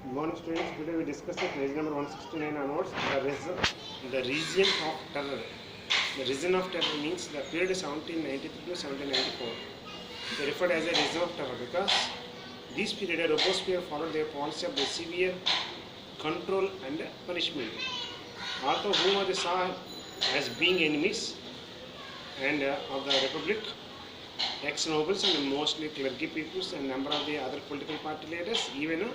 Good morning, students. Today we discuss the page number 169 onwards, the region of terror. The region of terror means the period 1793 to 1794. They referred as a region of terror because this period Robespierre followed their policy of the severe control and punishment. Although whom they saw as being enemies and of the Republic, ex-nobles and mostly clergy peoples and number of the other political party leaders, even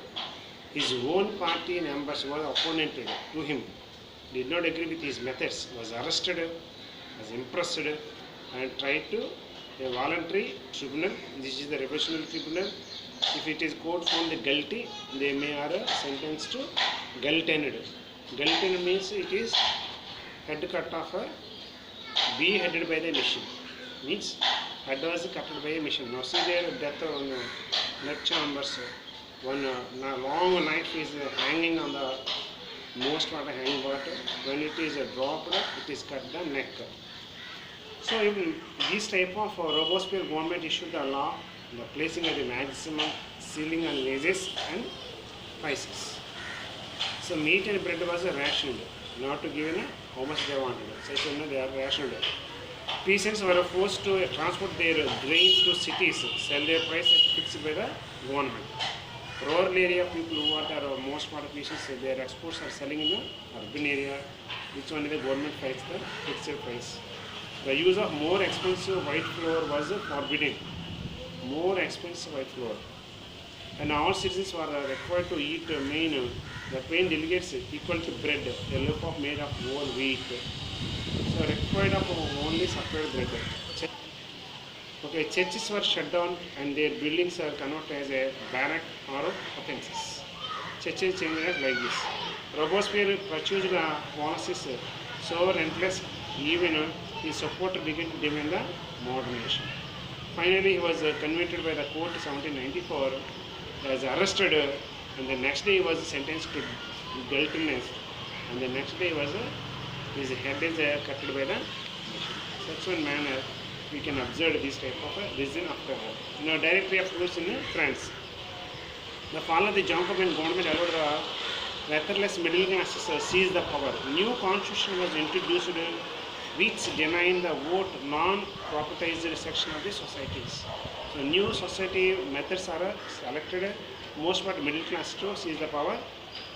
his own party members were opponented to him, did not agree with his methods, was arrested, was impressed, and tried to a voluntary tribunal. This is the revolutionary tribunal. If it is court found guilty, they may are sentenced to guillotined. Guillotined means it is head cut off, be headed by the machine. Means head was cut by a machine. Now see their death on lecture numbers. One long knife is hanging on the most part of hang water. When it is dropped, it is cut the neck. So in this type of Robespierre government issued the law, the placing of the maximum ceiling on wages and prices. So meat and bread was rationed, not to give in how much they wanted. So they are rationed. Peasants were forced to transport their grain to cities, sell their price fixed by the government. Rural area people who are most part of peasants, their exports are selling in the urban area, which only the government fights the fixed price. The use of more expensive white flour was forbidden. More expensive white flour. And all citizens were required to eat the plain delegates equal to bread, a loaf of made of whole wheat. So required of only separate bread. Okay, churches were shut down and their buildings are converted as a barrack or offences. Churches changed as like this. Robespierre pursued the policies so relentless, even his supporters began to demand the moderation. Finally, he was convicted by the court in 1794, was arrested, and the next day he was sentenced to guiltiness, and the next day his head is cut by the machine. Such one manner we can observe this type of a reason of terror. Now, directly of course in France. The fall of the Jacobin government allowed the rudderless middle classes seize the power. New constitution was introduced which denied the vote non-proprietized section of the societies. So new society methods are selected, most part middle class to seize the power.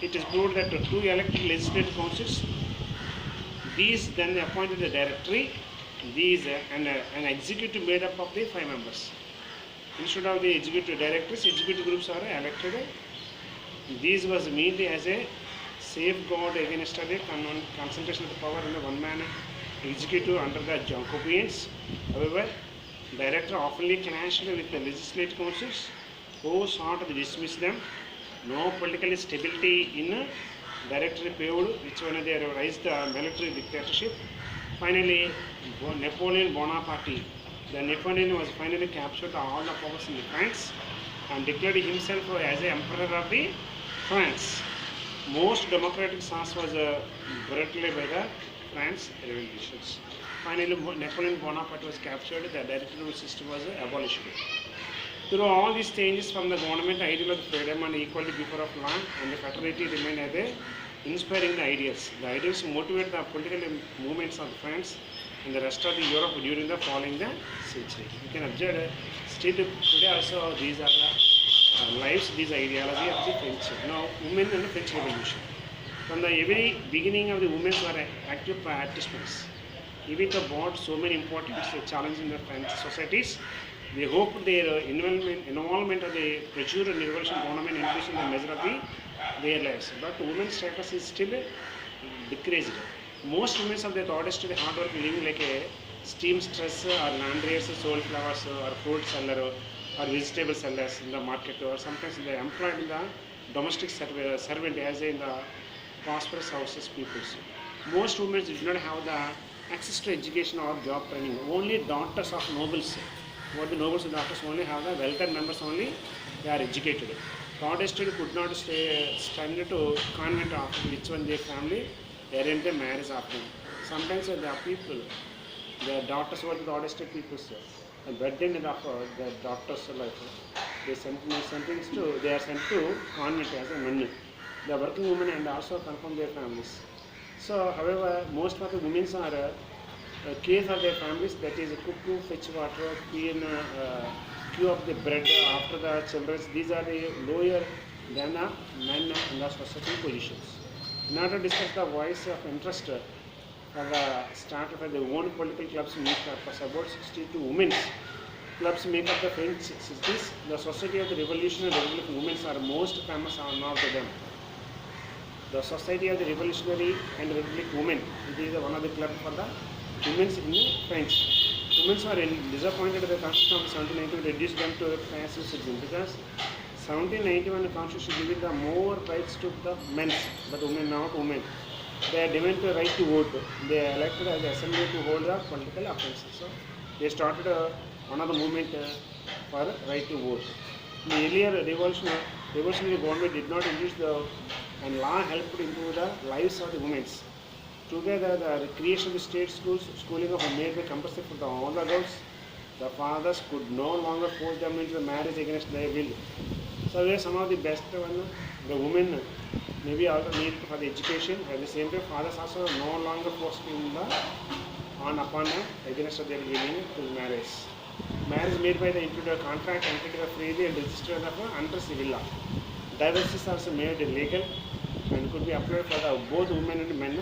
It is proved that two elected legislative councils, these then appointed the directory, these and an executive made up of the 5 members. Instead of the executive directors, executive groups are elected. These was meant as a safeguard against the concentration of the power in the one-man executive under the Jacobins. However, director often clashed with the legislative councils who sought to dismiss them. No political stability in directory period, which one they raised the military dictatorship. Finally, Napoleon Bonaparte, the Napoleon was finally captured all the powers in France and declared himself as the emperor of the France. Most democratic stance was brutally by the France revolutions. Finally, Napoleon Bonaparte was captured, the directorial system was abolished. Through all these changes from the government, ideal of freedom and equality before of law and the fraternity remained as a inspiring the ideals. The ideals motivate the political movements of France and the rest of the Europe during the following the century. You can observe still today also these are the lives, these ideology of the French. Now, women and the French Revolution. From the very beginning of the women were active participants. Even though brought so many important challenges in the French societies, they hoped their involvement of the pressure and revolution government increasing the measure of their lives. But women's status is still decreased. Most women of the daughters to the hard work living like a steamstress or laundryers, soul flowers or fruit seller or vegetable sellers in the market, or sometimes they are employed in the domestic servant as in the prosperous houses peoples. Most women did not have the access to education or job training. Only daughters of nobles, what the nobles and daughters only have the wealthy members only, they are educated. Protestant could not stand to convent after which one their family arranged a marriage after. Sometimes the people, the daughters were the Protestant people, the burden of the daughters' life. they are sent to convent as a nun. The working women and also confirm their families. So, however, most of the women are care for their families, that is cook, fetch water, clean, queue up the bread after the children. These are the lower than the men in the society positions. In order to discuss the voice of interest for the start of the own political clubs meet for about 62 women. Clubs make up the French cities. The Society of the Revolutionary Republic Women are most famous among of them. The Society of the Revolutionary and Republic Women, it is one of the clubs for the women in French. Women are disappointed that the Constitution of 1791 reduced them to a passive citizen because 1791 the Constitution gives the more rights to the men, but women not women. They are demanded the right to vote. They are elected as the assembly to hold the political offences. So they started one of the movement for right to vote. The earlier revolutionary government did not introduce the and law helped improve the lives of the women. Together, the creation of the state schools, schooling of made compulsory for all the girls. The fathers could no longer force them into the marriage against their will. So, where some of the best one, the women maybe also need for the education. At the same time, fathers also no longer forced in the upon them against their willing to marriage. Marriage made by the individual contract entered freely and registered under civil law. Divorce is also made legal and could be applied for the both women and men.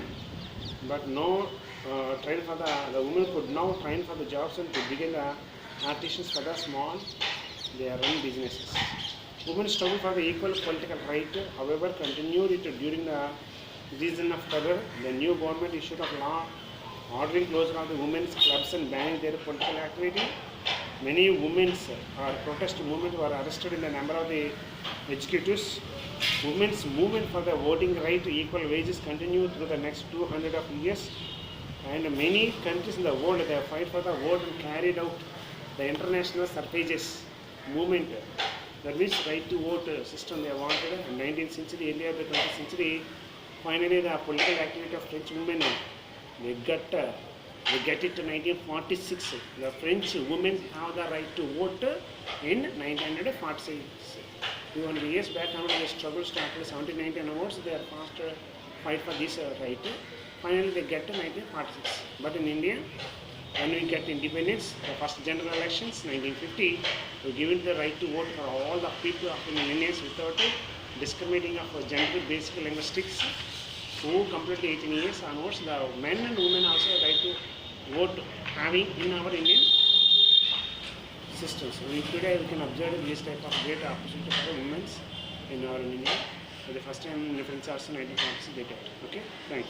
But no train for the women could now train for the jobs and to begin the artisans for the small their own businesses. Women struggle for the equal political right, however, continued it during the reason of terror. The new government issued a law ordering closure of the women's clubs and banning their political activity. Many women's protest movements were arrested in the number of the executives. Women's movement for the voting right, equal wages continued through the next 200 of years. And many countries in the world, they fight for the vote and carried out the international suffrages movement. That means right to vote system they wanted. In 19th century, earlier the 20th century, finally the political activity of French women, they get it in 1946. The French women have the right to vote in 1946. 200 years back, the struggle started 1790 onwards. They are fast fight for this right. Finally, they get to 1946. But in India, when we get independence, the first general elections, 1950, we given the right to vote for all the people of Indians without discriminating of gender basic linguistics. Who completed 18 years onwards, the men and women also have right to vote having in our Indian systems. So today we can observe this type of great opportunity for the women in our India. For the first time in the French also 1946 they get. Okay, thanks.